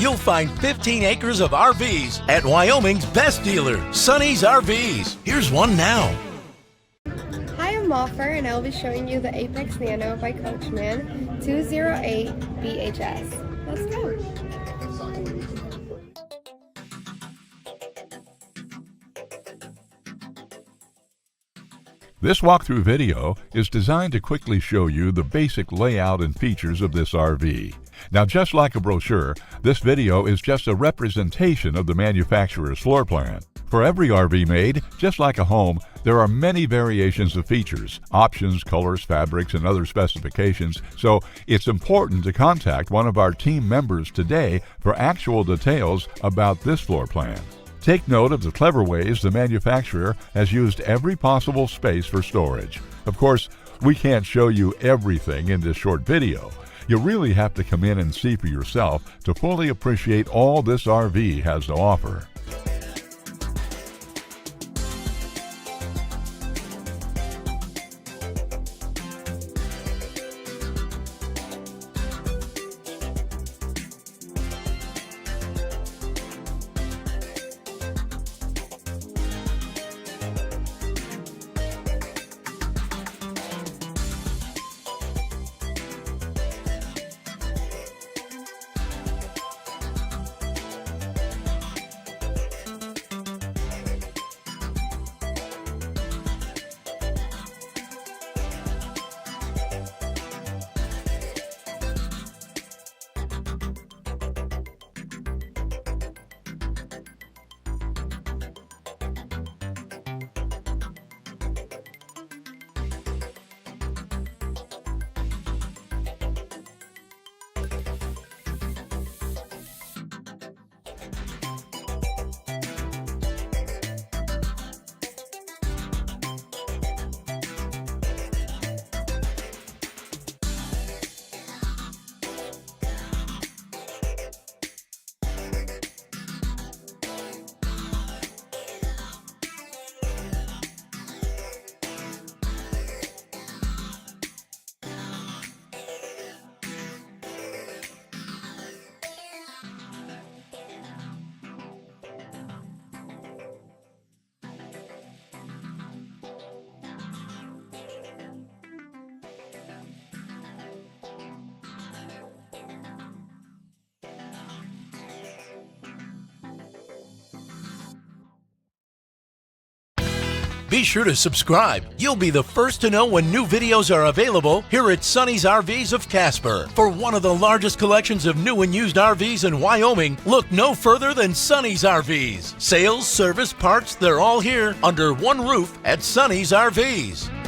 you'll find 15 acres of RVs at Wyoming's best dealer, Sonny's RVs. Here's one now. Hi, I'm Moffer, and I'll be showing you the Apex Nano by Coachmen 208BHS. Let's go. This walkthrough video is designed to quickly show you the basic layout and features of this RV. Now, just like a brochure, this video is just a representation of the manufacturer's floor plan. For every RV made, just like a home, there are many variations of features, options, colors, fabrics, and other specifications, so it's important to contact one of our team members today for actual details about this floor plan. Take note of the clever ways the manufacturer has used every possible space for storage. Of course, we can't show you everything in this short video. You really have to come in and see for yourself to fully appreciate all this RV has to offer. Be sure to subscribe. You'll be the first to know when new videos are available here at Sonny's RVs of Casper. For one of the largest collections of new and used RVs in Wyoming, look no further than Sonny's RVs. Sales, service, parts, they're all here under one roof at Sonny's RVs.